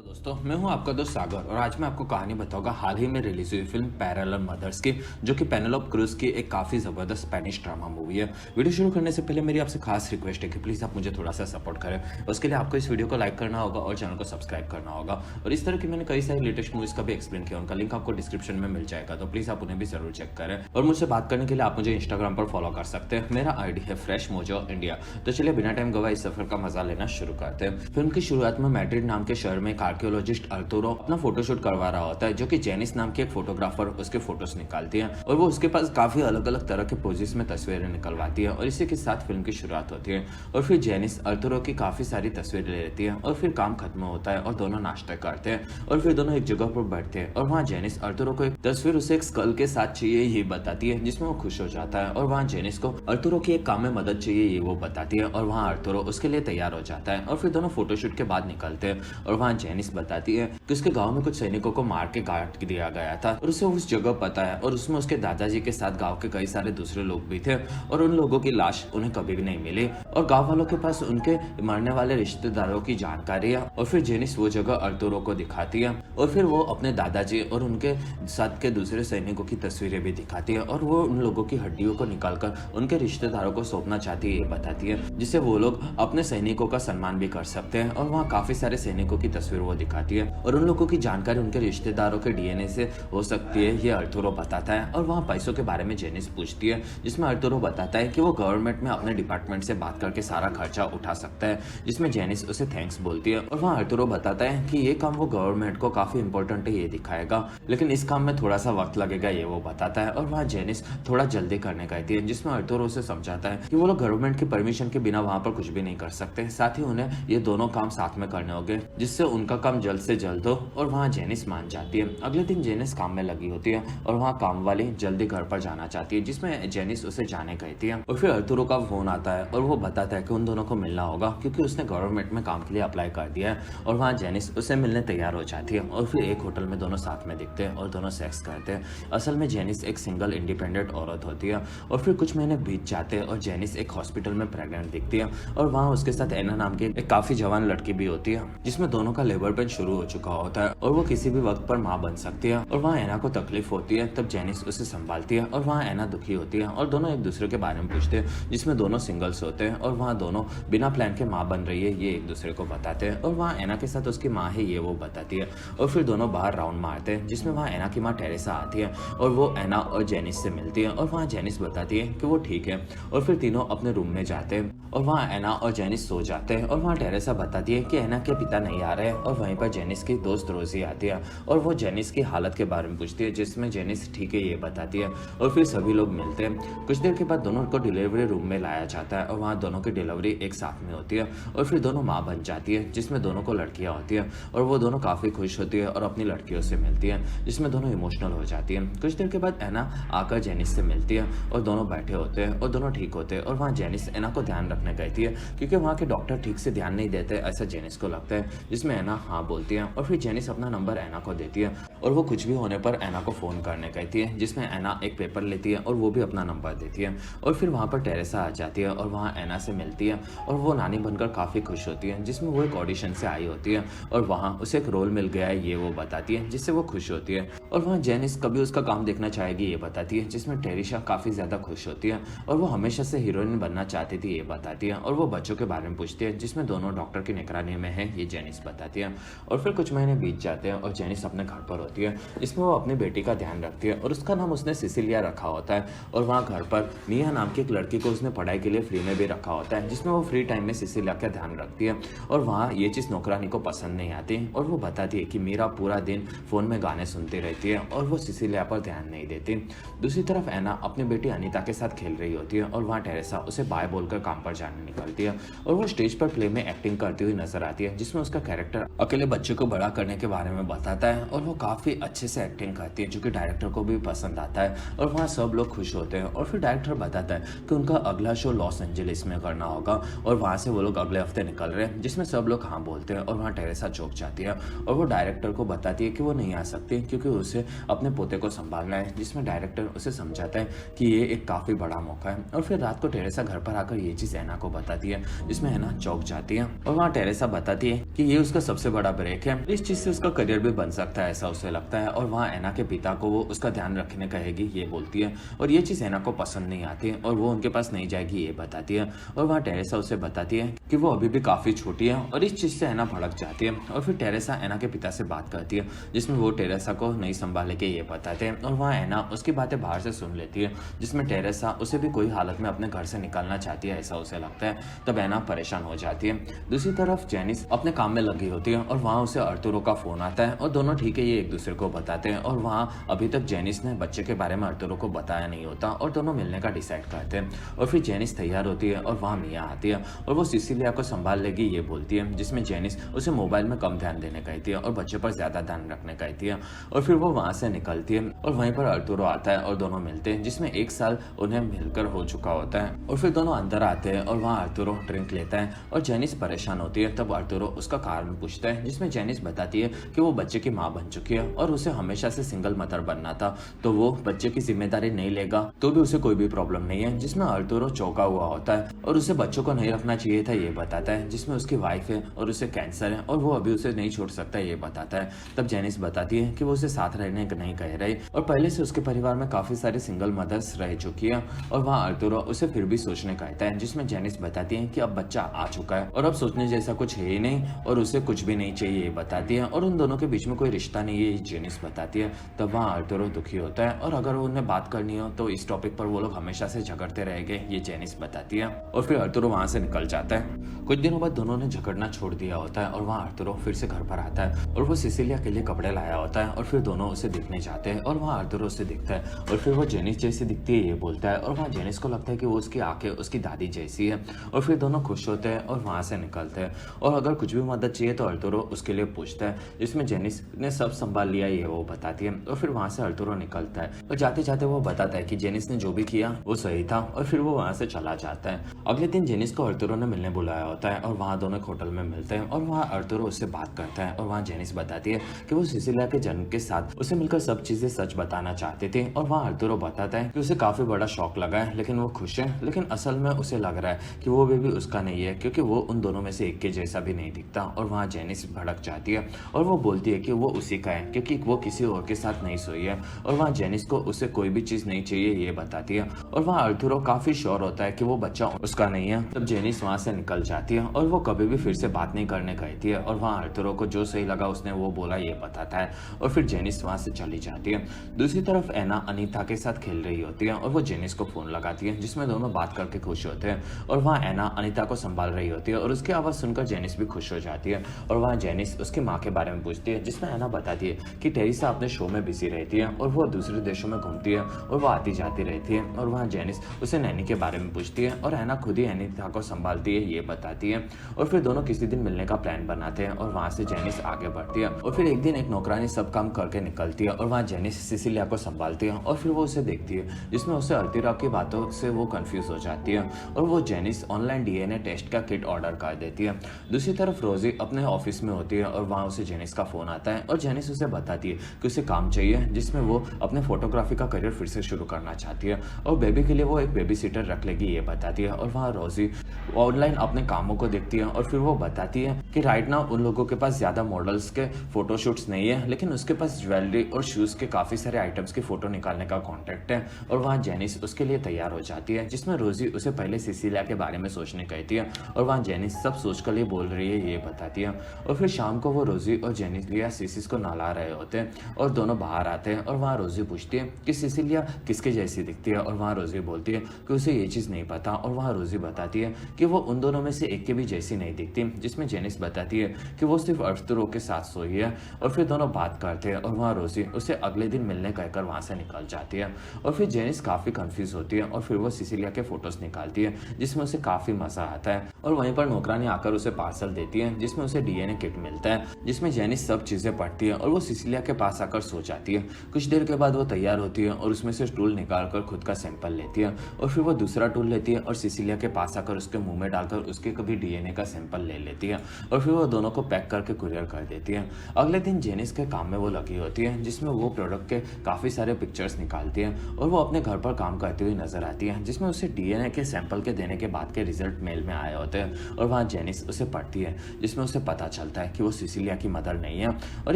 दोस्तों, मैं हूं आपका दोस्त सागर और आज मैं आपको कहानी बताऊंगा हाल ही में रिलीज हुई फिल्म पैरेलल मदर्स की, जो कि पेनेलोप क्रूज की एक काफी जबरदस्त स्पेनिश ड्रामा मूवी है। वीडियो शुरू करने से पहले मेरी आपसे खास रिक्वेस्ट है कि प्लीज आप मुझे थोड़ा सा सपोर्ट करें। उसके लिए आपको इस वीडियो को लाइक करना होगा और चैनल को सब्सक्राइब करना होगा। और इस तरह की मैंने कई सारी लेटेस्ट मूवीज का भी एक्सप्लेन किया, उनका लिंक आपको डिस्क्रिप्शन में मिल जाएगा, तो प्लीज आप उन्हें भी जरूर चेक करें। और मुझसे बात करने के लिए आप मुझे इंस्टाग्राम पर फॉलो कर सकते हैं। मेरा आईडी है फ्रेश मोजो इंडिया। तो चलिए बिना टाइम गवाए इस सफर का मजा लेना शुरू करते हैं। फिल्म की शुरुआत में मैड्रिड नाम के शहर में एक आर्कियोलॉजिस्ट अर्तुरो अपना फोटोशूट करवा रहा होता है, जो कि जेनिस नाम की एक फोटोग्राफर उसके फोटोज निकालती है और वो उसके पास काफी अलग अलग तरह के पोजेस में तस्वीरें निकलवाती है। और इसी के साथ फिल्म की शुरुआत होती है और फिर जेनिस अर्तुरो की काफी सारी तस्वीरें ले लेती है और फिर काम खत्म होता है और दोनों नाश्ता करते हैं और फिर दोनों एक जगह पर बैठते हैं। और वहाँ जेनिस अर्तुरो को एक तस्वीर उसे एक स्कल के साथ चाहिए ये बताती है, जिसमें वो खुश हो जाता है। और वहाँ जेनिस को अर्तुरो की एक काम में मदद चाहिए ये वो बताती है और वहाँ अर्तुरो उसके लिए तैयार हो जाता है। और फिर दोनों फोटोशूट के बाद निकलते हैं और वहाँ जेनिस बताती है कि उसके गांव में कुछ सैनिकों को मार के काट दिया गया था और उसे उस जगह पता है और उसमें उसके दादाजी के साथ गांव के कई सारे दूसरे लोग भी थे और उन लोगों की लाश उन्हें कभी भी नहीं मिली और गांव वालों के पास उनके मरने वाले रिश्तेदारों की जानकारी है। और फिर जेनिस वो जगह अर्तुरो को दिखाती है और फिर वो अपने दादाजी और उनके साथ के दूसरे सैनिकों की तस्वीरें भी दिखाती है और वो उन लोगों की हड्डियों को निकालकर उनके रिश्तेदारों को सौंपना चाहती है ये बताती है, जिससे वो लोग अपने सैनिकों का सम्मान भी कर सकते हैं। और वहाँ काफी सारे सैनिकों की तस्वीर वो दिखाती है और उन लोगों की जानकारी उनके रिश्तेदारों के डीएनए से हो सकती है ये अर्तुरो बताता है। और वहाँ पैसों के बारे में जेनिस पूछती है, जिसमें अर्तुरो बताता है कि वो गवर्नमेंट में अपने डिपार्टमेंट से बात करके सारा खर्चा उठा सकता है, जिसमें जेनिस उसे थैंक्स बोलती है। और वहाँ अर्तुरो बताता है कि ये काम वो गवर्नमेंट को काफी इंपॉर्टेंट है ये दिखाएगा, लेकिन इस काम में थोड़ा सा वक्त लगेगा ये वो बताता है। और वहाँ जेनिस थोड़ा जल्दी करने कहती है, जिसमें अर्तुरो उसे समझाता है कि वो लोग गवर्नमेंट की परमिशन के बिना वहाँ पर कुछ भी नहीं कर सकते, साथ ही उन्हें ये दोनों काम साथ में करने होंगे जिससे उनका काम जल्द से जल्द हो। और वहाँ जेनिस मान जाती है। अगले दिन जेनिस काम में लगी होती है और वहाँ काम वाली जल्दी घर पर जाना चाहती है, जिसमें जेनिस उसे जाने कहती है। और फिर अर्तुरो का फोन आता है और वो बताता है कि उन दोनों को मिलना होगा क्योंकि उसने गवर्नमेंट में काम के लिए अप्लाई कर दिया है। और वहाँ जेनिस उसे मिलने तैयार हो जाती है और फिर एक होटल में दोनों साथ में दिखते हैं और दोनों सेक्स करते हैं। असल में जेनिस एक सिंगल इंडिपेंडेंट औरत होती है। और फिर कुछ महीने बीत जाते हैं और जेनिस एक हॉस्पिटल में प्रेग्नेंट दिखती है और वहाँ उसके साथ एना नाम की एक काफी जवान लड़की भी होती है, जिसमें दोनों का लेबर पेन शुरू हो चुका होता है और वो किसी भी वक्त पर माँ बन सकती है। और वहाँ एना को तकलीफ होती है, तब जेनिस उसे संभालती है और वहाँ एना दुखी होती है और दोनों एक दूसरे के बारे में पूछते हैं, जिसमें दोनों सिंगल्स होते हैं और वहाँ दोनों बिना प्लान के माँ बन रही है ये एक दूसरे को बताते हैं। और वहाँ एना के साथ उसकी माँ है ये वो बताती है और फिर दोनों बाहर राउंड मारते हैं, जिसमें वहाँ एना की माँ टेरेसा आती है और वो एना और जेनिस से मिलती है। और वहाँ जेनिस बताती है कि वो ठीक है और फिर तीनों अपने रूम में जाते हैं और वहाँ एना और जेनिस सो जाते हैं। और वहाँ टेरेसा बताती है कि एना के पिता नहीं आ रहे हैं और वहीं पर जेनिस की दोस्त रोजी आती है और वो जेनिस की हालत के बारे में पूछती है, जिसमें जेनिस ठीक है ये बताती है। और फिर सभी लोग मिलते हैं। कुछ देर के बाद दोनों को डिलीवरी रूम में लाया जाता है और वहाँ दोनों की डिलीवरी एक साथ में होती है और फिर दोनों माँ बन जाती है, जिसमें दोनों को लड़कियाँ होती है और वो दोनों काफी खुश होती है और अपनी लड़कियों से मिलती है, जिसमें दोनों इमोशनल हो जाती है। कुछ देर के बाद एना आकर जेनिस से मिलती है और दोनों बैठे होते हैं और दोनों ठीक होते हैं। और वहाँ जेनिस एना को ध्यान रखने कहती है क्योंकि वहाँ के डॉक्टर ठीक से ध्यान नहीं देते, ऐसा जेनिस को लगता है, जिसमें एना हाँ बोलती है। और फिर जेनिस अपना नंबर एना को देती है और वो कुछ भी होने पर एना को फोन करने कहती है, जिसमें एना एक पेपर लेती है और वो भी अपना नंबर देती है। और फिर वहाँ पर टेरेसा आ जाती है और वहाँ एना से मिलती है और वो नानी बनकर काफी खुश होती है, जिसमें वो एक ऑडिशन से आई होती है और वहाँ उसे एक रोल मिल गया है ये वो बताती है, जिससे वो खुश होती है। और वहाँ जेनिस कभी उसका काम देखना चाहेगी ये बताती है, जिसमें टेरिशा काफी ज्यादा खुश होती है और वो हमेशा से हीरोइन बनना चाहती थी ये बताती है। और वो बच्चों के बारे में पूछती है, जिसमें दोनों डॉक्टर की निगरानी में है ये जेनिस बताती है। और फिर कुछ महीने बीत जाते हैं और जेनिस अपने घर पर होती है, जिसमें वो अपनी बेटी का ध्यान रखती है और उसका नाम उसने सिसिलिया रखा होता है। और वहाँ घर पर मिया नाम की एक लड़की को उसने पढ़ाई के लिए फ्री में भी रखा होता है, जिसमें वो फ्री टाइम में सिसिलिया का ध्यान रखती है। और वहाँ ये चीज़ नौकरानी को पसंद नहीं आती और वो बताती है कि मीरा पूरा दिन फोन में गाने सुनती रहती है और वो सिसिलिया पर ध्यान नहीं देती। दूसरी तरफ एना अपनी बेटी अनीता के साथ खेल रही होती है और वहाँ टेरेसा उसे बाय बोलकर काम पर जाने निकलती है और वो स्टेज पर प्ले में एक्टिंग करती हुई नजर आती है, जिसमें उसका कैरेक्टर अकेले बच्चे को बड़ा करने के बारे में बताता है और वो काफी अच्छे से एक्टिंग करती है, जो कि डायरेक्टर को भी पसंद आता है। और वहाँ सब लोग खुश होते हैं और फिर डायरेक्टर बताता है कि उनका अगला शो लॉस एंजलिस में करना होगा और वहाँ से वो लोग अगले हफ्ते निकल रहे हैं, जिसमें सब लोग हाँ बोलते हैं। और वहाँ टेरेसा चौंक जाती है और वो डायरेक्टर को बताती है कि वो नहीं आ सकती क्योंकि उसे अपने पोते को संभालना है, जिसमें डायरेक्टर उसे समझाता है कि ये एक काफी बड़ा मौका है। और फिर रात को टेरेसा घर पर आकर ये चीज एना को बताती है, जिसमें एना चौंक जाती है। और वहाँ टेरेसा बताती है कि ये उसका सबसे बड़ा ब्रेक है। इस चीज से उसका करियर भी बन सकता है, ऐसा उसे लगता है। और वहाँ एना के पिता को वो उसका ध्यान रखने कहेगी, ये बोलती है। और ये चीज एना को पसंद नहीं आती है और वो उनके पास नहीं जाएगी, ये बताती है। और वहाँ टेरेसा उसे बताती है कि वो अभी भी काफी छोटी है और इस चीज से एना भड़क जाती है। और फिर टेरेसा एना के पिता से बात करती है, जिसमें वो टेरेसा को नहीं संभाले के ये बताते हैं। और वहाँ एना उसकी बातें बाहर से सुन लेती है, जिसमें टेरेसा उसे भी कोई हालत में अपने घर से निकालना चाहती है, ऐसा उसे लगता है। तब एना परेशान हो जाती है। दूसरी तरफ जेनिस अपने काम में लगी होती है और वहाँ उसे अर्तुरो का फोन आता है और दोनों ठीक है ये एक दूसरे को बताते हैं। और वहाँ अभी तक जेनिस ने बच्चे के बारे में अर्तुरो को बताया नहीं होता और दोनों मिलने का डिसाइड करते हैं। और फिर जेनिस तैयार होती है और वहाँ मिया आती है और वो सिसिलिया को संभाल लेगी, ये बोलती है, जिसमें जेनिस उसे मोबाइल में कम ध्यान देने कहती है और बच्चे पर ज्यादा ध्यान रखने कहती है। और फिर वो वहाँ से निकलती है और वहीं पर अर्तुरो आता है और दोनों मिलते हैं, जिसमें 1 साल उन्हें मिलकर हो चुका होता है। और फिर दोनों अंदर आते हैं और वहाँ अर्तुरो ड्रिंक लेता है और जेनिस परेशान होती है। तब अर्तुरो उसका कारण पूछता है, जिसमें जेनिस बताती है कि वो बच्चे की माँ बन चुकी है और उसे हमेशा से सिंगल मदर बनना था, तो वो बच्चे की जिम्मेदारी नहीं लेगा तो भी उसे कोई भी प्रॉब्लम नहीं है। जिसमें अर्तुरो चौंका हुआ होता है और उसे बच्चों को नहीं रखना चाहिए था, ये बताता है। जिसमें उसकी वाइफ है और उसे कैंसर है और वो अभी उसे नहीं छोड़ सकता, ये बताता है। तब जेनिस बताती है कि वो उसे साथ रहने नहीं कह रही और पहले से उसके परिवार में काफी सारी सिंगल मदर्स रह चुकी है। और वहाँ अर्तुरो उसे फिर भी सोचने कहता है, जिसमें जेनिस बताती है कि अब बच्चा आ चुका है और अब सोचने जैसा कुछ है ही नहीं और उसे कुछ भी नहीं चाहिए, ये बताती है। और उन दोनों के बीच में कोई रिश्ता नहीं है, ये जेनिस बताती है। तब वहाँ अर्तुरो दुखी होता है और अगर उन्हें बात करनी हो तो इस टॉपिक पर वो लोग हमेशा से झगड़ते रहेंगे, ये जेनिस बताती है। और फिर अर्तुरो वहाँ से निकल जाता है। कुछ दिनों बाद दोनों ने झगड़ना छोड़ दिया होता है और वहाँ अर्तुरो फिर से घर पर आता है और वो सिसिलिया के लिए कपड़े लाया होता है और फिर दोनों उसे देखने जाते हैं और वहाँ अर्तुरो उसे दिखता है और फिर वो जेनिस जैसी दिखती है, ये बोलता है। और वहाँ जेनिस को लगता है कि वो उसकी आंखें उसकी दादी जैसी है और फिर दोनों खुश होते हैं और वहाँ से निकलते हैं। और अगर कुछ भी मदद चाहिए तो अर्तुरो उसके लिए पूछता है, जिसमें जेनिस ने सब संभाल लिया, ये वो बताती है। और फिर वहाँ से अर्तुरो निकलता है और जाते जाते वो बताता है कि जेनिस ने जो भी किया वो सही था और फिर वो वहाँ से चला जाता है। अगले दिन जेनिस को अर्तुरो ने मिलने बुलाया होता है और वहाँ दोनों होटल में मिलते हैं और वहाँ अर्तुरो उससे बात करता है। और वहाँ जेनिस बताती है कि वो सिसिलिया के जन्म के साथ उसे मिलकर सब चीजें सच बताना चाहते थे। और वहाँ अर्तुरो बताता है कि उसे काफी बड़ा शौक लगा है, लेकिन वो खुश है, लेकिन असल में उसे लग रहा है कि वो बेबी उसका नहीं है, क्योंकि वो उन दोनों में से एक के जैसा भी नहीं दिखता। और वहाँ जेनिस भड़क जाती है और वो बोलती है कि वो उसी का है, क्योंकि वो किसी और के साथ नहीं सोई है। और वहाँ जेनिस को उसे कोई भी चीज नहीं चाहिए, ये बताती है। और वहाँ अर्तुरो काफी श्योर होता है कि वो बच्चा उसका नहीं है। तब जेनिस वहाँ से निकल जाती है और वो कभी भी फिर से बात नहीं करने कहती है। और वहाँ अर्तुरो को जो सही लगा उसने वो बोला, ये बताता है। और फिर जेनिस वहाँ से चली जाती है। दूसरी तरफ एना अनीता के साथ खेल रही होती है और वो जेनिस को फोन लगाती है, जिसमें दोनों बात करके खुश होते हैं। और वहाँ एना अनीता को संभाल रही होती है और उसकी आवाज सुनकर जेनिस भी खुश हो जाती है। और वहाँ जेनिस उसकी माँ के बारे में पूछती है, जिसमें एना बताती है कि टेरिसा अपने शो में बिजी रहती है और वो दूसरे देशों में घूमती है और वो आती जाती रहती है। और वहाँ जेनिस उसे नैनी के बारे में पूछती है और एना खुद ही अनीता को संभालती है, ये बताती है। और फिर दोनों किसी दिन मिलने का प्लान बनाते हैं और वहाँ से जेनिस आगे बढ़ती है। और फिर एक दिन एक नौकरानी सब काम करके निकलती है और वहाँ जेनिस सिसिलिया को संभालती है और फिर वो उसे देखती है, जिसमें उसे अर्तिरा की बातों से वो कंफ्यूज हो जाती है। और वो जेनिस ऑनलाइन डीएनए टेस्ट का किट ऑर्डर कर देती है। दूसरी तरफ रोजी अपने ऑफिस में होती है और वहाँ उसे जेनिस का फोन आता है और जेनिस उसे बताती है कि उसे काम चाहिए, जिसमें वो अपने फोटोग्राफी का करियर फिर से शुरू करना चाहती है और बेबी के लिए वो एक बेबी सीटर रख लेगी, ये बताती है। और वहाँ रोजी ऑनलाइन अपने कामों को देखती है और फिर वो बताती है कि राइट नाउ उन लोगों के पास ज्यादा मॉडल्स के फोटोशूट्स नहीं है, लेकिन उसके पास ज्वेलरी और शूज के काफी सारे आइटम्स की फोटो निकालने का कॉन्ट्रैक्ट है। और वहाँ जेनिस उसके लिए तैयार हो जाती है, जिसमें रोजी उसे पहले सिसिलिया के बारे में सोचने कहती है और वहाँ जेनिस सब सोच कर लिए बोल रही है, ये बताती है। और फिर शाम को वो रोजी और जेनिलिया सिसिस को नहला रहे होते हैं और दोनों बाहर आते हैं। और वहाँ रोजी पूछती है कि सिसिलिया किसके जैसी दिखती है और वहाँ रोजी बोलती है कि उसे ये चीज नहीं पता। और वहाँ रोजी बताती है कि वो उन दोनों में से एक के भी जैसी नहीं दिखती, जिसमें जेनिस बताती है कि वो सिर्फ अर्तुरो के साथ सोई है। और फिर दोनों बात करते हैं और वहाँ रोजी उसे अगले दिन मिलने कहकर वहाँ से निकल जाती है। और फिर जेनिस काफी कंफ्यूज होती है और फिर वो सिसिलिया के फोटोज निकालती है, जिसमें उसे काफी मजा आता है। और वहीं पर नौकरानी आकर उसे पार्सल देती है, जिसमें उसे डीएनए किट मिलता है, जिसमें जेनिस सब चीजें पढ़ती है और वो सिसिलिया के पास आकर सो जाती है। कुछ देर के बाद वो तैयार होती है और उसमें से टूल निकालकर खुद का सैंपल लेती है और फिर वो दूसरा टूल लेती है और सिसिलिया के पास आकर उसके मुंह में डालकर उसके कभी डीएनए का सैंपल ले लेती है और फिर वो दोनों को पैक करके कुरियर कर देती है। अगले दिन जेनिस के काम में वो लगी होती है, जिसमें वो प्रोडक्ट के काफी सारे पिक्चर्स निकालती है और वो अपने घर पर काम करती हुई नजर आती है, जिसमें उसे डीएनए के सैंपल के देने के बाद के रिजल्ट मेल में आए होते हैं। और वहाँ जेनिस उसे पढ़ती है, जिसमें उसे पता चलता चलता है कि वो सिसिलिया की मदर नहीं है। और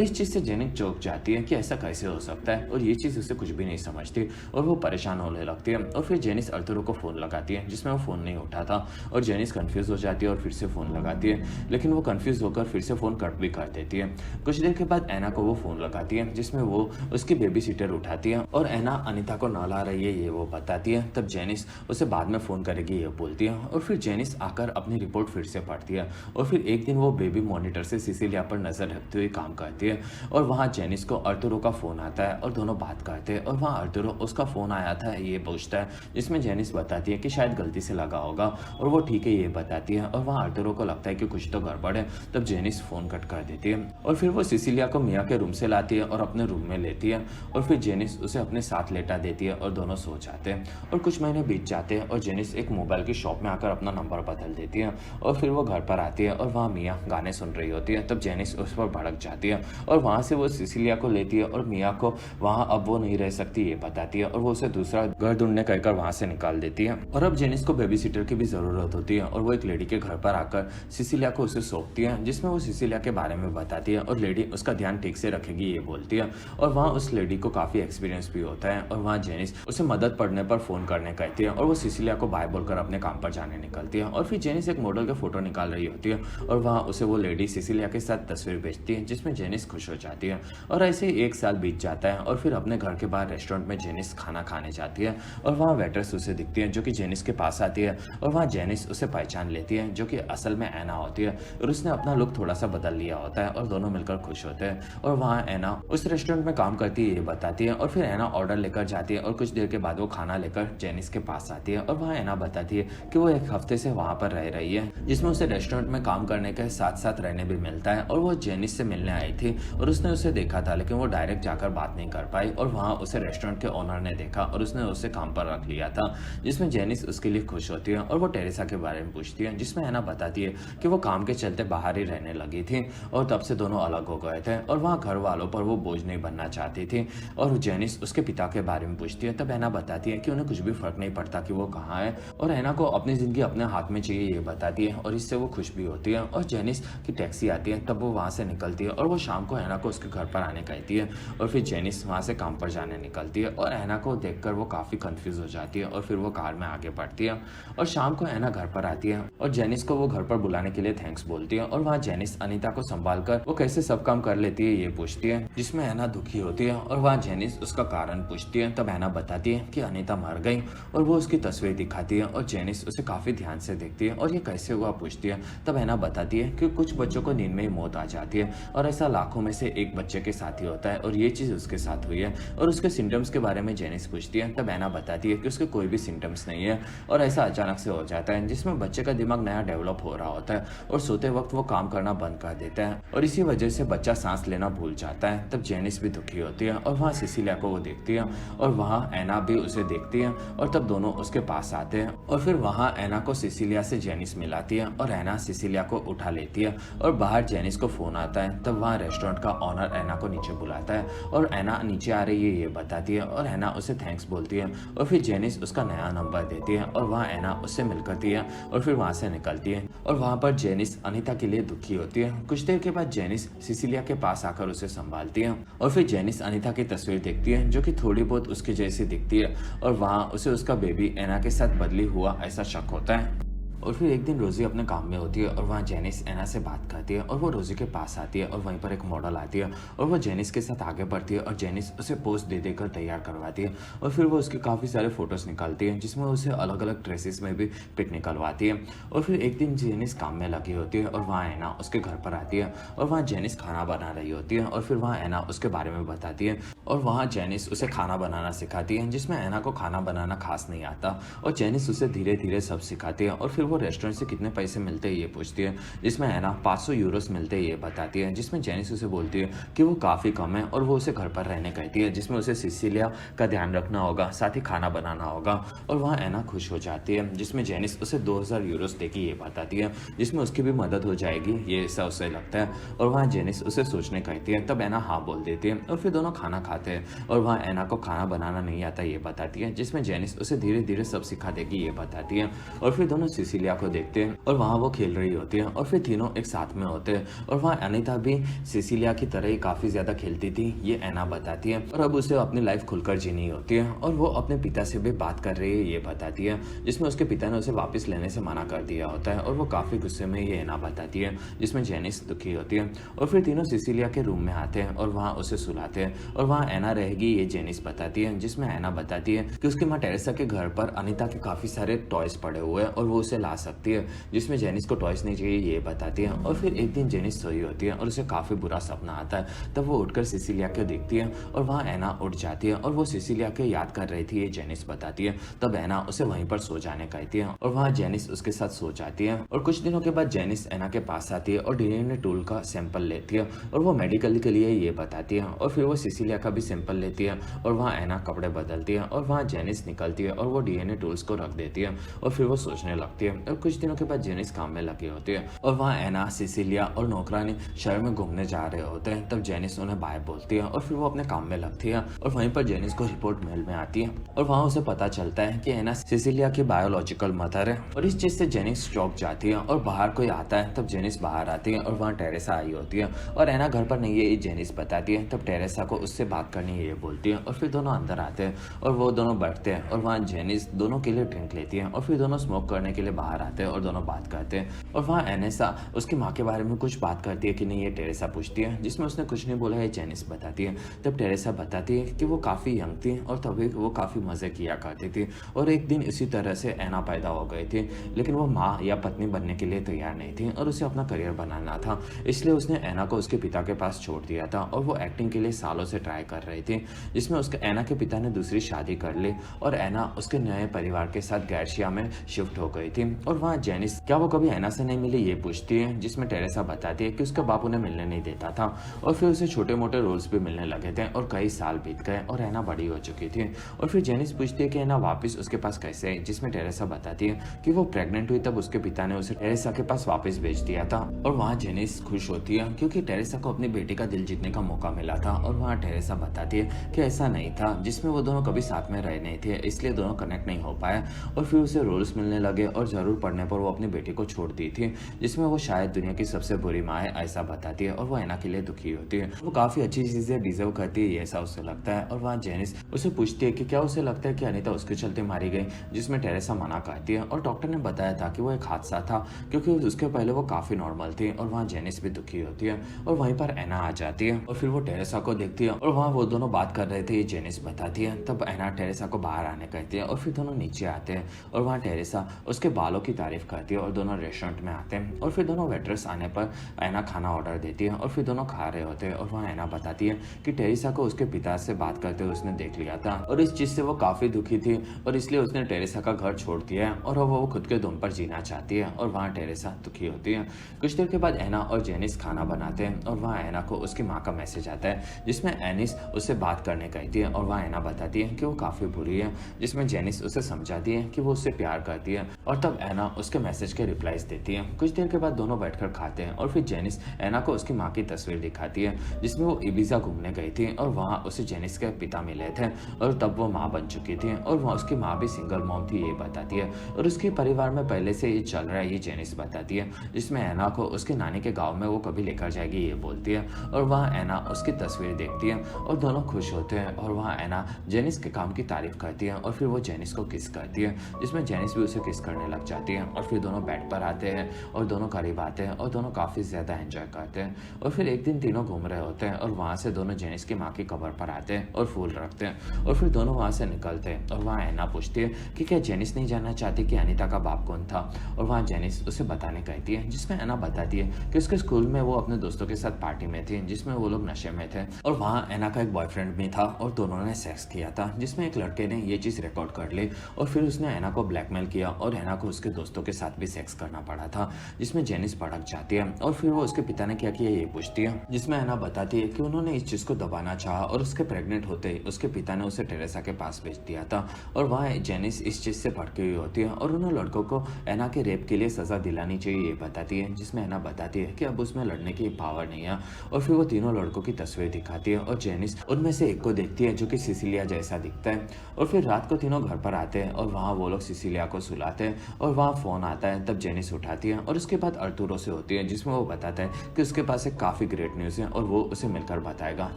इस चीज़ से जेनिस चौंक जाती है कि ऐसा कैसे हो सकता है, और ये चीज़ उसे कुछ भी नहीं समझती और वो परेशान होने लगती है। और फिर जेनिस अर्थुरो को फ़ोन लगाती है, जिसमें वो फ़ोन नहीं उठाता और जेनिस कन्फ्यूज़ हो जाती है और फिर से फ़ोन लगाती है, लेकिन वो कन्फ्यूज़ होकर फिर से फ़ोन कट भी कर देती है। कुछ देर के बाद एना को वो फ़ोन लगाती है, जिसमें वो उसकी बेबी सिटर उठाती है और एना अनीता को नहला रही है ये वो बताती है। तब जेनिस उसे बाद में फ़ोन करेगी ये बोलती है, और फिर जेनिस आकर अपनी रिपोर्ट फिर से पढ़ती है। और फिर एक दिन वो बेबी मॉनिटर से सिसिलिया पर नज़र रखते हुए काम करती है, और वहाँ जेनिस को अर्थुरो का फ़ोन आता है और दोनों बात करते हैं। और वहाँ अर्थुरो उसका फ़ोन आया था ये पूछता है, जिसमें जेनिस बताती है कि शायद गलती से लगा होगा, और वो ठीक है ये बताती है। और वहाँ अर्थुरो को लगता है कि कुछ तो गड़बड़ है। तब जेनिस फ़ोन कट कर देती है और फिर वो सिसिलिया को मिया के रूम से लाती है और अपने रूम में लेती है, और फिर जेनिस उसे अपने साथ लेटा देती है और दोनों सो जाते हैं। और कुछ महीने बीत जाते हैं और जेनिस एक मोबाइल की शॉप में आकर अपना नंबर बदल देती है, और फिर वो घर पर आती है और वहाँ मिया गाने सुन रही होती है। तब जेनिस उस पर भड़क जाती है और वहाँ से वो सिसिलिया को लेती है और मिया को वहाँ अब वो नहीं रह सकती ये बताती है, और वो उसे दूसरा घर ढूंढने कहकर वहाँ से निकाल देती है। और अब जेनिस को बेबी सिटर की भी ज़रूरत होती है, और वो एक लेडी के घर पर आकर सिसिलिया को उसे सौंपती है, जिसमें वो सिसिलिया के बारे में बताती है और लेडी उसका ध्यान ठीक से रखेगी ये बोलती है। और वहाँ उस लेडी को काफ़ी एक्सपीरियंस भी होता है, और वहाँ जेनिस उसे मदद पड़ने पर फ़ोन करने कहती है, और वो सिसिलिया को बाय बोलकर अपने काम पर जाने निकलती है। और फिर जेनिस एक मॉडल के फोटो निकाल रही होती है, और वहाँ उसे वो लेडी सिसिलिया के साथ तस्वीर भेजती है, जिसमें जेनिस खुश हो जाती है। और ऐसे ही 1 साल बीत जाता है, और फिर अपने घर के बाहर रेस्टोरेंट में जेनिस खाना खाने जाती है, और वहाँ वेटर्स उसे दिखती है जो कि जेनिस के पास आती है, और वहाँ जेनिस उसे पहचान लेती है जो कि असल में एना होती है, और उसने अपना लुक थोड़ा सा बदल लिया होता है, और दोनों मिलकर खुश होते हैं। और वहाँ एना उस रेस्टोरेंट में काम करती है ये बताती है, और फिर एना ऑर्डर लेकर जाती है, और कुछ देर के बाद वो खाना लेकर जेनिस के पास आती है। और वहाँ एना बताती है कि वो 1 हफ्ते से वहाँ पर रह रही है, जिसमें उसे रेस्टोरेंट में काम करने के साथ साथ रहने भी मिलता है। और वो जेनिस से मिलने आई थी और उसने उसे देखा था, लेकिन वो डायरेक्ट जाकर बात नहीं कर पाई, और वहाँ उसे रेस्टोरेंट के ओनर ने देखा और उसने उसे काम पर रख लिया था, जिसमें जेनिस उसके लिए खुश होती है। और वो टेरेसा के बारे में पूछती है, जिसमें एना बताती है कि वो काम के चलते बाहर ही रहने लगी थी और तब से दोनों अलग हो गए थे, और वहाँ घर वालों पर वो बोझ नहीं बनना चाहती थी। और जेनिस उसके पिता के बारे में पूछती है, तब एना बताती है कि उन्हें कुछ भी फर्क नहीं पड़ता कि वो कहाँ है, और एना को अपनी ज़िंदगी अपने हाथ में चाहिए ये बताती है, और इससे वो खुश भी होती है। और जेनिस की टैक्सी आती है, तब वो वहाँ से निकलती है, और वो शाम को एना को उसके घर पर आने कहती है, और फिर जेनिस वहाँ से काम पर जाने निकलती है। और एना को देखकर वो काफ़ी कंफ्यूज हो जाती है, और फिर वो कार में आगे बढ़ती है। और शाम को एना घर पर आती है और जेनिस को वो घर पर बुलाने के लिए थैंक्स बोलती है, और वहाँ जेनिस अनीता को संभाल कर वो कैसे सब काम कर लेती है ये पूछती है, जिसमें एना दुखी होती है। और वहाँ जेनिस उसका कारण पूछती है, तब एना बताती है कि अनीता मर गई, और वो उसकी तस्वीर दिखाती है, और जेनिस उसे काफ़ी ध्यान से देखती है, और ये कैसे हुआ पूछती है। तब एना बताती है कि कुछ बच्चों को नींद में ही मौत आ जाती है, और ऐसा लाखों में से एक बच्चे के साथ ही होता है, और ये चीज़ उसके साथ हुई है। और उसके सिम्टम्स के बारे में जेनिस पूछती है, तब एना बताती है कि उसके कोई भी सिम्टम्स नहीं है, और ऐसा अचानक से हो जाता है, जिसमें बच्चे का दिमाग नया डेवलप हो रहा होता है, और सोते वक्त वो काम करना बंद कर देता है, और इसी वजह से बच्चा सांस लेना भूल जाता है। तब जेनिस भी दुखी होती है, और वहाँ सिसिलिया को वो देखती है, और वहाँ एना भी उसे देखती है, और तब दोनों उसके पास आते हैं। और फिर वहाँ एना को सिसिलिया से जेनिस मिलाती है, और एना सिसिलिया को उठा लेती है, और बाहर जेनिस को फ़ोन आता है। तब वहाँ रेस्टोरेंट का ऑनर एना को नीचे बुलाता है, और एना नीचे आ रही है ये बताती है, और एना उसे थैंक्स बोलती है, और फिर जेनिस उसका नया नंबर देती है, और वहाँ एना उससे मिल करती है, और फिर वहाँ से निकलती है। और वहाँ पर जेनिस अनीता के लिए दुखी होती है। कुछ देर के बाद जेनिस सिसिलिया के पास आकर उसे संभालती है, और फिर जेनिस अनीता की तस्वीर देखती है जो कि थोड़ी बहुत उसके जैसी दिखती है, और वहाँ उसे उसका बेबी एना के साथ बदली हुआ ऐसा शक होता है। और फिर एक दिन रोजी अपने काम में होती है, और वहाँ जेनिस एना से बात करती है, और वो रोजी के पास आती है, और वहीं पर एक मॉडल आती है, और वो जेनिस के साथ आगे बढ़ती है, और जेनिस उसे पोज दे देकर तैयार करवाती है, और फिर वो उसके काफ़ी सारे फोटोज़ निकालती है, जिसमें उसे अलग अलग ड्रेसेस में भी पिक निकलवाती है। और फिर एक दिन जेनिस काम में लगी होती है, और वहाँ एना उसके घर पर आती है, और वहाँ जेनिस खाना बना रही होती है, और फिर वहाँ एना उसके बारे में बताती है, और वहाँ जेनिस उसे खाना बनाना सिखाती है, जिसमें एना को खाना बनाना खास नहीं आता, और जेनिस उसे धीरे धीरे सब सिखाती है। और फिर वो रेस्टोरेंट से कितने पैसे मिलते हैं ये पूछती है, जिसमें एना 500 यूरोस मिलते हैं ये बताती है, जिसमें जेनिस उसे बोलती है कि वो काफ़ी कम है, और वो उसे घर पर रहने कहती है, जिसमें उसे सिसिलिया का ध्यान रखना होगा, साथ ही खाना बनाना होगा। और वहाँ एना खुश हो जाती है, जिसमें जेनिस उसे 2000 यूरोस देगी ये बताती है, जिसमें उसकी भी मदद हो जाएगी ये ऐसा उसे लगता है। और वहाँ जेनिस उसे सोचने कहती है, तब एना हाँ बोल देती है, और फिर दोनों खाना खाते हैं। और वहाँ एना को खाना बनाना नहीं आता ये बताती है, जिसमें जेनिस उसे धीरे धीरे सब सिखा देगी ये बताती है। और फिर दोनों सिसिलिया सिसिलिया को देखते हैं और वहाँ वो खेल रही होती है और फिर तीनों एक साथ में होते हैं। और वहाँ अनीता भी सिसिलिया की तरह ही काफी ज्यादा खेलती थी, ये एना बताती है। और अब उसे अपनी लाइफ खुलकर जीनी होती है और वो अपने पिता से भी बात कर रही है, ये बताती है, जिसमें उसके पिता ने उसे वापस लेने से मना कर दिया होता है और वो काफी गुस्से में ये एना बताती है, जिसमें जेनिस दुखी होती है। और फिर तीनों सिसिलिया के रूम में आते हैं और वहाँ उसे सुलाते हैं और वहाँ एना रहेगी, ये जेनिस बताती है, जिसमें एना बताती है कि उसकी माँ टेरेसा के घर पर अनीता के काफी सारे टॉयज पड़े हुए हैं और वो उसे ला सकती है, जिसमें जेनिस को टॉयज नहीं चाहिए, ये बताती है। और फिर एक दिन जेनिस सोई होती है और उसे काफी बुरा सपना आता है। तब वो उठकर सिसिलिया को देखती है और वहाँ एना उठ जाती है और वो सिसिलिया के याद कर रही थी, ये जेनिस बताती है। तब एना उसे वहीं पर सो जाने कहती है और वहाँ जेनिस उसके साथ सो जाती है। और कुछ दिनों के बाद जेनिस एना के पास आती है और डीएनए टूल का सैंपल लेती है और वो मेडिकल के लिए ये बताती है। और फिर वो सिसिलिया का भी सैंपल लेती है और वहाँ एना कपड़े बदलती है और वहाँ जेनिस निकलती है और वो डीएनए टूल्स को रख देती है और फिर वो सोचने लगती है। और कुछ दिनों के बाद जेनिस काम में लगी होती है और वहाँ एना, सिसिलिया और नौकरानी शहर में घूमने जा रहे होते हैं। तब जेनिस उन्हें बाय बोलती है और फिर वो अपने काम में लगती है। और वहीं पर जेनिस को रिपोर्ट मेल में आती है और वहाँ उसे पता चलता है कि एना सिसिलिया की बायोलॉजिकल मदर है। और इस चीज से जेनिस चौंक जाती है और बाहर कोई आता है। तब जेनिस बाहर आती है और वहाँ टेरेसा आई होती है और एना घर पर नहीं है, ये जेनिस बताती है। तब टेरेसा को उससे बात करनी है, ये बोलती है। और फिर दोनों अंदर आते हैं और वो दोनों बैठते हैं और वहाँ जेनिस दोनों के लिए ड्रिंक लेती है और फिर दोनों स्मोक करने के लिए बाहर आते हैं और दोनों बात करते हैं। और वहाँ एनेसा उसकी माँ के बारे में कुछ बात करती है कि नहीं, ये टेरेसा पूछती है, जिसमें उसने कुछ नहीं बोला है, जेनिस बताती है। तब टेरेसा बताती है कि वो काफ़ी यंग थी और तभी वो काफ़ी मज़े किया करती थी और एक दिन इसी तरह से एना पैदा हो गई थी, लेकिन वो माँ या पत्नी बनने के लिए तैयार नहीं थी और उसे अपना करियर बनाना था, इसलिए उसने एना को उसके पिता के पास छोड़ दिया था। और वो एक्टिंग के लिए सालों से ट्राई कर रही थी, जिसमें उसके एना के पिता ने दूसरी शादी कर ली और एना उसके नए परिवार के साथ गैर्शिया में शिफ्ट हो गई थी। और वहाँ जेनिस क्या वो कभी एना से नहीं मिली, ये पूछती है, जिसमें टेरेसा बताती है कि उसका बाप उन्हें मिलने नहीं देता था और फिर उसे छोटे मोटे रोल्स भी मिलने लगे थे और कई साल बीत गए और एना बड़ी हो चुकी थी। और फिर जेनिस पूछती है कि एना वापस उसके पास कैसे है, जिसमें टेरेसा बताती है कि वो प्रेग्नेंट हुई तब उसके पिता ने उसे टेरेसा के पास वापस भेज दिया था। और वहाँ जेनिस खुश होती है क्योंकि टेरेसा को अपनी बेटी का दिल जीतने का मौका मिला था। और वहाँ टेरेसा बताती है कि ऐसा नहीं था, जिसमें वो दोनों कभी साथ में रहे नहीं थे, इसलिए दोनों कनेक्ट नहीं हो पाए। और फिर उसे रोल्स मिलने लगे और जरूर पड़ने पर वो अपनी बेटी को छोड़ दी थी, जिसमें वो शायद दुनिया की सबसे बुरी माँ है, ऐसा बताती है। और वो एना के लिए दुखी होती है, वो काफी अच्छी चीजें डिजर्व करती है, ऐसा उसे लगता है। और वहाँ जेनिस उसे पूछती है कि क्या उसे लगता है कि अनीता उसके चलते मारी गई, जिसमें टेरेसा मना करती है और डॉक्टर ने बताया था कि वो एक हादसा था, क्योंकि उसके पहले वो काफी नॉर्मल थी। और वहाँ जेनिस भी दुखी होती है और वहीं पर एना आ जाती है और फिर वो टेरेसा को देखती है और वहाँ वो दोनों बात कर रहे थे, ये जेनिस बताती है। तब एना टेरेसा को बाहर आने कहती है और फिर दोनों नीचे आते हैं और वहाँ टेरेसा उसके बालों की तारीफ करती है और दोनों रेस्टोरेंट में आते हैं। और फिर दोनों वेटर्स आने पर एना खाना ऑर्डर देती है और फिर दोनों खा रहे होते हैं। और वहाँ एना बताती है कि टेरेसा को उसके पिता से बात करते हुए उसने देख लिया था और इस चीज से वो काफी दुखी थी और इसलिए उसने टेरेसा का घर छोड़ दिया है और वो खुद के दम पर जीना चाहती है। और वहाँ टेरेसा दुखी होती है। कुछ देर के बाद एना और जेनिस खाना बनाते हैं और वहाँ एना को उसकी माँ का मैसेज आता है, जिसमें एनिस उससे बात करने कहती है। और वहाँ एना बताती है कि वो काफी बुरी है, जिसमें जेनिस उसे समझाती है कि वो उससे प्यार करती है। और तब एना उसके मैसेज के रिप्लाईज देती है। कुछ देर के बाद दोनों बैठकर खाते हैं और फिर जेनिस एना को उसकी माँ की तस्वीर दिखाती है, जिसमें वो इबिजा घूमने गई थी और वहाँ उसे जेनिस के पिता मिले थे और तब वो माँ बन चुकी थी और वहाँ उसकी माँ भी सिंगल मॉम थी, ये बताती है। और उसके परिवार में पहले से ये चल रहा है, ये जेनिस बताती है, जिसमें एना को उसके नानी के गाँव में वो कभी लेकर जाएगी, ये बोलती है। और वहाँ एना उसकी तस्वीर देखती है और दोनों खुश होते हैं। और वहाँ एना जेनिस के काम की तारीफ करती है और फिर वो जेनिस को किस करती है, जिसमें जेनिस भी उसे किस करने लग जाती है। और फिर दोनों बेड पर आते हैं और दोनों करीब आते हैं और दोनों काफी ज्यादा एंजॉय करते हैं। और फिर एक दिन तीनों घूम रहे होते हैं और वहाँ से दोनों जेनिस की माँ की कब्र पर आते हैं और फूल रखते हैं और फिर दोनों वहाँ से निकलते हैं। और वहाँ एना पूछती है कि क्या जेनिस नहीं जानना चाहती कि अनीता का बाप कौन था। और वहाँ जेनिस उसे बताने कहती है, जिसमें एना बताती है कि उसके स्कूल में वो अपने दोस्तों के साथ पार्टी में थी, जिसमें वो लोग नशे में थे और वहाँ एना का एक बॉयफ्रेंड भी था और दोनों ने सेक्स किया था, जिसमें एक लड़के ने ये चीज रिकॉर्ड कर ली और फिर उसने एना को ब्लैकमेल किया और एना को उसके दोस्तों के साथ भी सेक्स करना पड़ा था, जिसमें जेनिस भड़क जाती है। और फिर वो उसके पिता ने क्या किया ये पूछती है, जिसमें एना बताती है कि उन्होंने इस चीज को दबाना चाहा और उसके प्रेग्नेंट होते ही उसके पिता ने उसे टेरेसा के पास भेज दिया था। और वहाँ जेनिस इस चीज से भड़की हुई होती है और उन्हें लड़कों को एना के रेप के लिए सजा दिलानी चाहिए, ये बताती है, जिसमें एना बताती है कि अब उसमें लड़ने की पावर नहीं है। और फिर वो तीनों लड़कों की तस्वीर दिखाती है और जेनिस उनमें से एक को देखती है जो कि सिसिलिया जैसा दिखता है। और फिर रात को तीनों घर पर आते हैं और वहाँ वो लोग सिसिलिया को सुलाते हैं और और वहाँ फ़ोन आता है। तब जेनिस उठाती है और उसके बाद अर्तुरो से होती है, जिसमें वो बताता है कि उसके पास एक काफ़ी ग्रेट न्यूज़ है और वो उसे मिलकर बताएगा।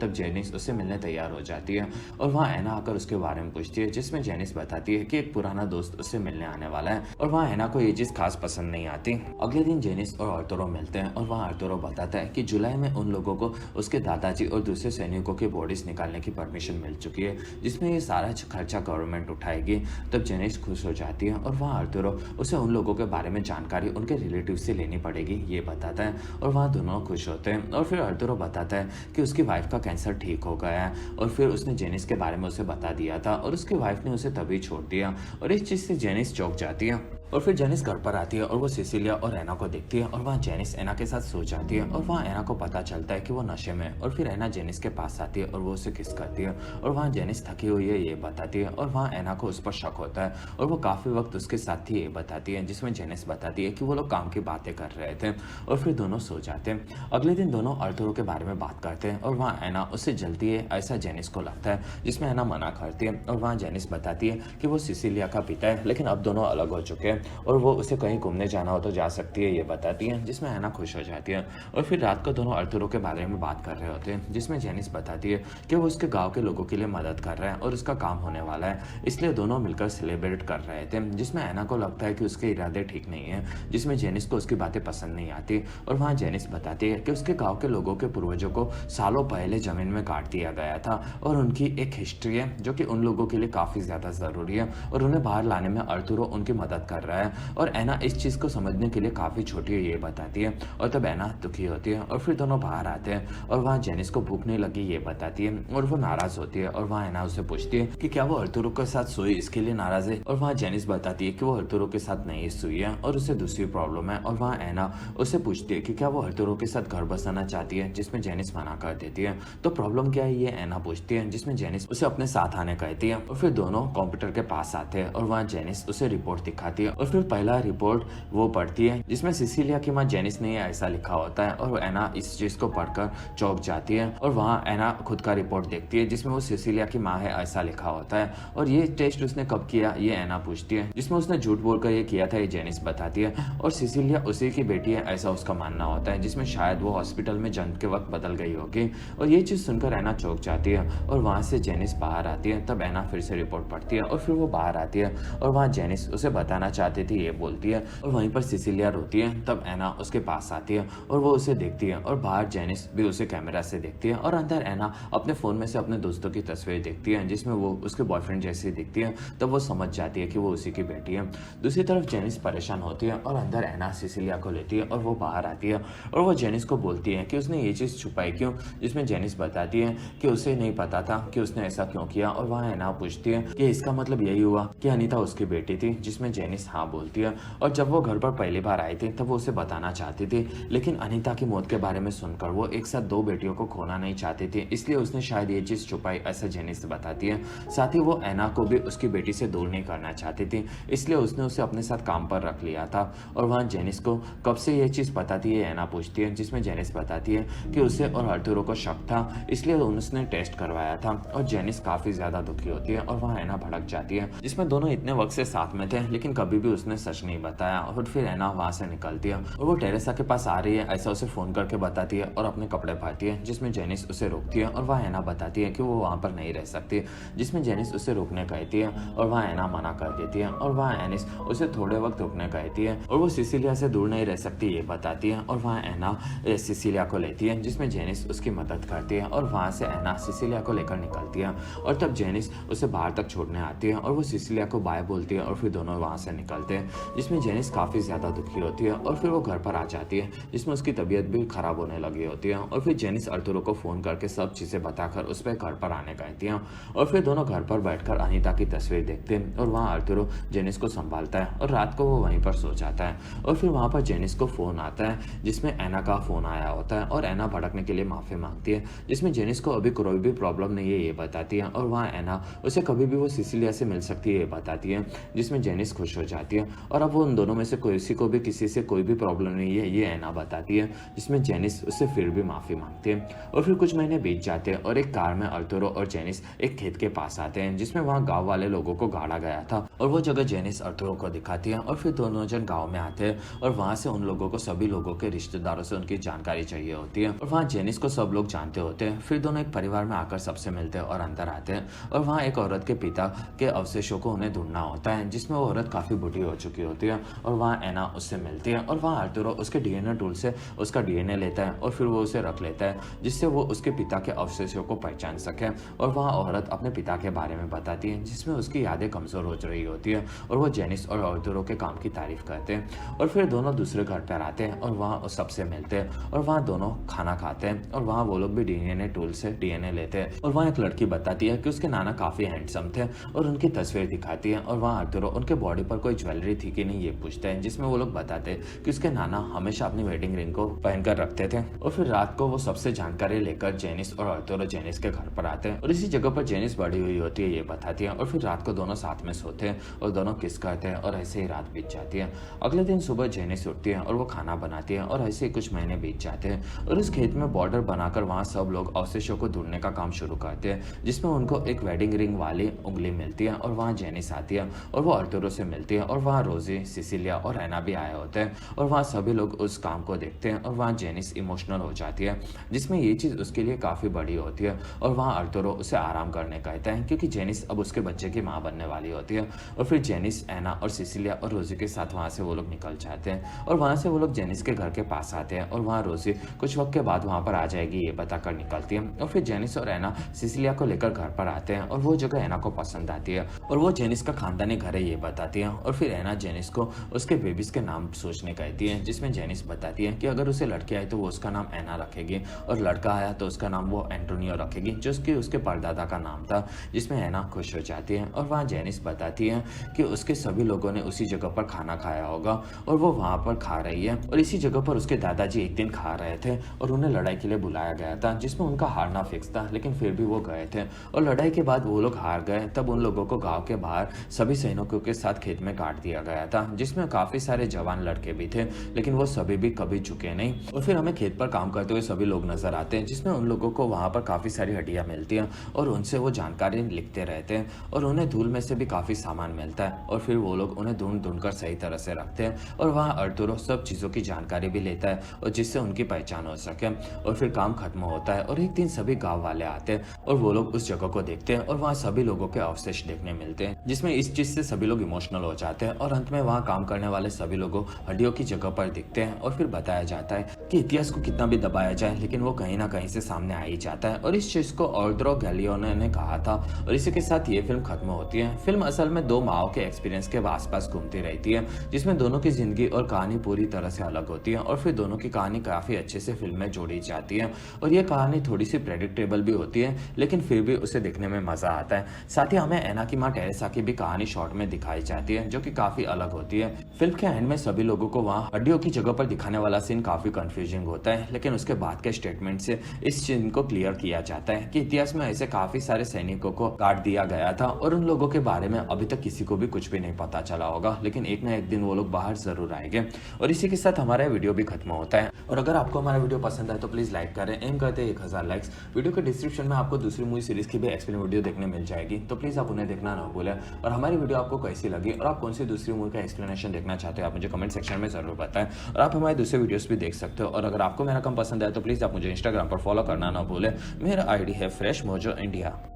तब जेनिस उससे मिलने तैयार हो जाती है और वहाँ एना आकर उसके बारे में पूछती है, जिसमें जेनिस बताती है कि एक पुराना दोस्त उससे मिलने आने वाला है और वहाँ एना को ये चीज़ खास पसंद नहीं आती। अगले दिन जेनिस और अर्तुरो मिलते हैं और वहाँ अर्तुरो बताता है कि जुलाई में उन लोगों को उसके दादाजी और दूसरे सैनिकों की बॉडीज निकालने की परमिशन मिल चुकी है, जिसमें ये सारा खर्चा गवर्नमेंट उठाएगी। तब जेनिस खुश हो जाती है और वहाँ अर्तुरो उसे उन लोगों के बारे में जानकारी उनके रिलेटिव से लेनी पड़ेगी ये बताता है और वहाँ दोनों खुश होते हैं। और फिर अर्तुरो बताता है कि उसकी वाइफ का कैंसर ठीक हो गया है और फिर उसने जेनिस के बारे में उसे बता दिया था और उसकी वाइफ ने उसे तभी छोड़ दिया और इस चीज़ से जेनिस चौंक जाती है। और फिर जेनिस घर पर आती है और वो सिसिलिया और एना को देखती है और वहाँ जेनिस एना के साथ सो जाती है और वहाँ एना को पता चलता है कि वो नशे में है और फिर एना जेनिस के पास आती है और वो उसे किस करती है और वहाँ जेनिस थकी हुई है ये बताती है और वहाँ एना को उस पर शक होता है और वो काफ़ी वक्त उसके साथ ही ये बताती है, जिसमें जेनिस बताती है कि वो लोग काम की बातें कर रहे थे और फिर दोनों सो जाते हैं। अगले दिन दोनों अर्तुरो के बारे में बात करते हैं और वहाँ एना उससे जलती है ऐसा जेनिस को लगता है, जिसमें एना मना करती है और वहाँ जेनिस बताती है कि वो सिसिलिया का पिता है लेकिन अब दोनों अलग हो चुके हैं और वो उसे कहीं घूमने जाना हो तो जा सकती है ये बताती है, जिसमें एना खुश हो जाती है। और फिर रात को दोनों अर्तुरो के बारे में बात कर रहे होते हैं, जिसमें जेनिस बताती है कि वो उसके गांव के लोगों के लिए मदद कर रहा है और उसका काम होने वाला है, इसलिए दोनों मिलकर सेलिब्रेट कर रहे थे। जिसमें एना को लगता है कि उसके इरादे ठीक नहीं है, जिसमें जेनिस को उसकी बातें पसंद नहीं आती और वहाँ जेनिस बताती है कि उसके गाँव के लोगों के पूर्वजों को सालों पहले जमीन में काट दिया गया था और उनकी एक हिस्ट्री है जो कि उन लोगों के लिए काफ़ी ज़्यादा ज़रूरी है और उन्हें बाहर लाने में अर्तुरो उनकी मदद कर रहा है। और एना इस चीज़ को समझने के लिए काफ़ी छोटी है ये बताती है और तब एना दुखी होती है और फिर दोनों बाहर आते हैं और वहाँ जेनिस को भूख नहीं लगी ये बताती है और वो नाराज़ होती है और वहाँ एना उसे पूछती है कि क्या वो अर्तुरो के साथ सोई इसके लिए नाराज़ है और वहाँ जेनिस बताती है कि वो अर्तुरो के साथ नहीं सोई है और उसे दूसरी प्रॉब्लम है और वहाँ एना उसे पूछती है कि क्या वो अर्तुरो के साथ घर बसाना चाहती है, जिसमें जेनिस मना कर देती है। तो प्रॉब्लम क्या है ये एना पूछती है, जिसमें जेनिस उसे अपने साथ आने कहती है और फिर दोनों कंप्यूटर के पास आते हैं और वहाँ जेनिस उसे रिपोर्ट दिखाती है और फिर पहला रिपोर्ट वो पढ़ती है, जिसमें सिसिलिया की माँ जेनिस ने ऐसा लिखा होता है और एना इस चीज को पढ़कर चौंक जाती है और वहाँ एना खुद का रिपोर्ट देखती है, जिसमें वो सिसिलिया की माँ है ऐसा लिखा होता है और ये टेस्ट उसने कब किया ये एना पूछती है, जिसमें उसने झूठ बोलकर ये किया था ये जेनिस बताती है और सिसिलिया उसी की बेटी है ऐसा उसका मानना होता है, जिसमें शायद वो हॉस्पिटल में जंग के वक्त बदल गई होगी और ये चीज़ सुनकर एना चौंक जाती है और वहाँ से जेनिस बाहर आती है। तब एना फिर से रिपोर्ट पढ़ती है और फिर वो बाहर आती है और वहाँ जेनिस उसे बताना चाहती थी ये बोलती है और वहीं पर सिसिलिया रोती है। तब एना उसके पास आती है और वो उसे देखती है और बाहर जेनिस भी उसे कैमरा से देखती है और अंदर एना अपने फ़ोन में से अपने दोस्तों की तस्वीर देखती है, जिसमें वो उसके बॉयफ्रेंड जैसी दिखती है। तब वो समझ जाती है कि वो उसी की बेटी है। दूसरी तरफ जेनिस परेशान होती है और अंदर एना सिसिलिया को लेती है और वो बाहर आती है और वो जेनिस को बोलती है कि उसने ये चीज़ छुपाई क्यों, जिसमें जेनिस बताती है कि उसे नहीं पता था कि उसने ऐसा क्यों किया और वहाँ एना पूछती है कि इसका मतलब यही हुआ कि अनीता उसकी बेटी थी, जिसमें जेनिस हाँ बोलती है। और जब वो घर पर पहली बार आई थी तब वो उसे बताना चाहती थी, लेकिन अनीता की मौत के बारे में सुनकर वो एक साथ दो बेटियों को खोना नहीं चाहती थी, इसलिए उसने शायद ये चीज़ छुपाई ऐसा जेनिस बताती है। साथ ही वो एना को भी उसकी बेटी से दूर नहीं करना चाहती थी, इसलिए उसने उसे अपने साथ काम पर रख लिया था। और वहाँ जेनिस को कब से ये चीज़ पता थी ये एना पूछती है, जिसमें जेनिस बताती है कि उसे और अर्तुरो को शक था, इसलिए उसने टेस्ट करवाया था। और जेनिस काफ़ी ज़्यादा दुखी होती है और वहाँ एना भड़क जाती है, जिसमें दोनों इतने वक्त से साथ में थे लेकिन कभी भी उसने सच नहीं बताया। और फिर एना वहाँ से निकलती है और वो टेरेसा के पास आ रही है ऐसा उसे फ़ोन करके बताती है और अपने कपड़े पाती है, जिसमें जेनिस उसे रोकती है और वहाँ एना बताती है कि वो वहाँ पर नहीं रह सकती, जिसमें जेनिस उसे रुकने कहती है और वहाँ एना मना कर देती है और वहाँ एनिस उसे थोड़े वक्त रुकने कहती है और वो सिसिलिया से दूर नहीं रह सकती ये बताती है। और वहाँ एना सिसिलिया को लेती है, जिसमें जेनिस उसकी मदद करती है और वहाँ से एना सिसिलिया को लेकर निकलती है और तब जेनिस उसे बाहर तक छोड़ने आती है और वो सिसिलिया को बाय बोलती है और फिर दोनों वहाँ से निकलते हैं, जिसमें जेनिस काफ़ी ज़्यादा दुखी होती है और फिर वो घर पर आ जाती है, जिसमें उसकी तबीयत भी खराब होने लगी होती है। और फिर जेनिस अर्तुरो को फ़ोन करके सब चीज़ें बताकर उस पर घर पर आने कहती हैं और फिर दोनों घर पर बैठकर अनीता की तस्वीर देखते हैं और वहाँ अर्तुरो जेनिस को संभालता है और रात को वो वहीं पर सो जाता है। और फिर वहाँ पर जेनिस को फ़ोन आता है, जिसमें एना का फ़ोन आया होता है और एना भड़कने के लिए माफ़ी मांगती है, जिसमें जेनिस को अभी कोई भी प्रॉब्लम नहीं है ये बताती है और वहाँ एना उसे कभी भी वो सिसिलिया से मिल सकती है ये बताती है, जिसमें जेनिस खुश हो जाती है। जाती है और अब वो उन दोनों में से किसी को भी किसी से कोई भी प्रॉब्लम नहीं है, ये ऐना बताती है, जिसमें जेनिस उससे फिर भी माफ़ी मांगती है। और फिर कुछ महीने बीत जाते हैं और एक कार में अर्थुरो और जेनिस एक खेत के पास आते हैं, जिसमें वहाँ गाँव वाले लोगों को गाड़ा गया था और वो जगह जेनिस अर्थुरो को दिखाती है। और फिर दोनों जन गाँव में आते हैं और वहाँ से उन लोगों को सभी लोगों के रिश्तेदारों से उनकी जानकारी चाहिए होती है और वहाँ जेनिस को सब लोग जानते होते हैं। फिर दोनों एक परिवार में आकर सबसे मिलते हैं और अंदर आते हैं और वहाँ एक औरत के पिता के अवशेषों को उन्हें ढूंढना होता है, जिसमें वो औरत काफ़ी बूढ़ी हो चुकी होती है और वहाँ ऐना उससे मिलती है और वहाँ अर्थुरो उसके डीएनए टूल से उसका डीएनए लेता है और फिर वो उसे रख लेता है, जिससे वो उसके पिता के अवशेषों को पहचान सके। और वहाँ औरत अपने पिता के बारे में बताती है, जिसमें उसकी यादें कमज़ोर हो रही होती है और वो जेनिस और अर्थुरो के काम की तारीफ करते हैं। और फिर दोनों दूसरे घर पर आते हैं और वहाँ उस सबसे मिलते हैं और वहाँ दोनों खाना खाते हैं और वहाँ वो लोग भी डीएनए टूल से डीएनए लेते हैं। और वहाँ एक लड़की बताती है कि उसके नाना काफ़ी हैंडसम थे और उनकी तस्वीर दिखाती है और वहाँ अर्थुरो उनके बॉडी पर कोई ज्वेलरी थी कि नहीं ये पूछते हैं, जिसमें वो लोग बताते हैं कि उसके नाना हमेशा अपनी वेडिंग रिंग को पहनकर रखते थे। और फिर रात को वो सबसे जानकारी लेकर जेनिस और अर्थुरो जेनिस के घर पर आते हैं और इसी जगह पर जेनिस बड़ी हुई होती है ये बताती है। और फिर रात को दोनों साथ में सोते हैं और दोनों किस करते हैं और ऐसे ही रात बीत जाती है। अगले दिन सुबह जेनिस उठती है और वो खाना बनाती है और ऐसे ही कुछ महीने बीत जाते हैं और इस खेत में बॉर्डर बनाकर वहाँ सब लोग अवशेषों को ढूंढने का काम शुरू करते हैं, जिसमें उनको एक वेडिंग रिंग वाली उंगली मिलती है और वहाँ जेनिस आती है और वो अर्थुरो से मिलती है और वहाँ रोजी, सिसिलिया और ऐना भी आए होते हैं और वहाँ सभी लोग उस काम को देखते हैं और वहाँ जेनिस इमोशनल हो जाती है, जिसमें ये चीज़ उसके लिए काफ़ी बड़ी होती है। और वहाँ अर्थुरो उसे आराम करने कहता है क्योंकि जेनिस अब उसके बच्चे की माँ बनने वाली होती है। और फिर जेनिस, ऐना और सिसिलिया और रोजी के साथ वहाँ से वो लोग निकल जाते हैं और वहाँ से वो लोग जेनिस के घर के पास आते हैं और वहाँ रोजी कुछ वक्त के बाद वहाँ पर आ जाएगी ये बताकर निकलती है। और फिर जेनिस और ऐना सिसिलिया को लेकर घर पर आते हैं और वो जगह ऐना को पसंद आती है और वो जेनिस का खानदानी घर है ये बताती है। और फिर ऐना जेनिस को उसके बेबीज के नाम सोचने कहती है, जिसमें जेनिस बताती है कि अगर उसे लड़की आई तो वो उसका नाम ऐना रखेगी और लड़का आया तो उसका नाम वो एंटोनियो रखेगी, जो उसके परदादा का नाम था, जिसमें ऐना खुश हो जाती है। और वहाँ जेनिस बताती है कि उसके सभी लोगों ने उसी जगह पर खाना खाया होगा और वो वहाँ पर खा रही है और इसी जगह पर उसके दादाजी एक दिन खा रहे थे और उन्हें लड़ाई के लिए बुलाया गया था, जिसमें उनका हारना फिक्स था, लेकिन फिर भी वो गए थे और लड़ाई के बाद वो लोग हार गए। तब उन लोगों को गांव के बाहर सभी सैनिकों के साथ खेत में काट दिया गया था, जिसमें काफी सारे जवान लड़के भी थे, लेकिन वो सभी भी कभी झुके नहीं। और फिर हमें खेत पर काम करते हुए सभी लोग नजर आते हैं, जिसमें उन लोगों को वहाँ पर काफी सारी हड्डियां मिलती हैं और उनसे वो जानकारी लिखते रहते हैं और उन्हें धूल में से भी काफी सामान मिलता है और फिर वो लोग उन्हें ढूंढ ढूंढ कर सही तरह से रखते हैं। और वहाँ अर्थुरो सब चीजों की जानकारी भी लेता है और जिससे उनकी पहचान हो सके। और फिर काम खत्म होता है और एक दिन सभी गाँव वाले आते हैं और वो लोग उस जगह को देखते हैं और वहाँ सभी लोगों के अवशेष देखने मिलते हैं, जिसमें इस चीज से सभी लोग इमोशनल हो जाते हैं और अंत में वहाँ काम करने वाले सभी लोगों हड्डियों की जगह पर दिखते हैं। और फिर बताया जाता है कि इतिहास को कितना भी दबाया जाए लेकिन वो कहीं ना कहीं से सामने आ ही जाता है और इस चीज को ऑल्ड्रो गैलियोने ने कहा था। और इसी के साथ ये फिल्म खत्म होती है। फिल्म असल में दो माओ के एक्सपीरियंस के आसपास घूमती रहती है, जिसमें दोनों की जिंदगी और कहानी पूरी तरह से अलग होती है और फिर दोनों की कहानी काफी अच्छे से फिल्म में जोड़ी जाती है और ये कहानी थोड़ी सी प्रेडिक्टेबल भी होती है, लेकिन फिर भी उसे देखने में मजा आता है। साथ ही हमें ऐना की माँ टेरेसा की भी कहानी शॉर्ट में दिखाई जाती है, जो कि काफी अलग होती है। फिल्म के एंड में सभी लोगों को वहाँ हड्डियों की जगह पर दिखाने वाला सीन काफी कंफ्यूजिंग होता है, लेकिन उसके बाद के स्टेटमेंट से इस सीन को क्लियर किया जाता है कि इतिहास में ऐसे काफी सारे सैनिकों को काट दिया गया था और उन लोगों के बारे में अभी तक किसी को भी कुछ भी नहीं पता चला होगा, लेकिन एक ना एक दिन वो लोग बाहर जरूर आएंगे। और इसी के साथ हमारा वीडियो भी खत्म होता है। और अगर आपको हमारा वीडियो पसंद आए तो प्लीज लाइक करें, एम करते हैं 1000 लाइक्स। वीडियो के डिस्क्रिप्शन में आपको दूसरी मूवी सीरीज की भी एक्सप्लेन वीडियो देखने मिल जाएगी, तो प्लीज आप उन्हें देखना ना भूलें। और हमारी वीडियो आपको कैसी लगी और आप कौन सी दूसरी मूवी का एक्सप्लेनेशन देखना चाहते हो आप मुझे कमेंट सेक्शन में जरूर बताएं। और आप हमारे दूसरे वीडियोस भी देख सकते हो। और अगर आपको मेरा काम पसंद आए तो प्लीज आप मुझे इंस्टाग्राम पर फॉलो करना ना भूलें। मेरा आईडी है फ्रेश मोजो इंडिया।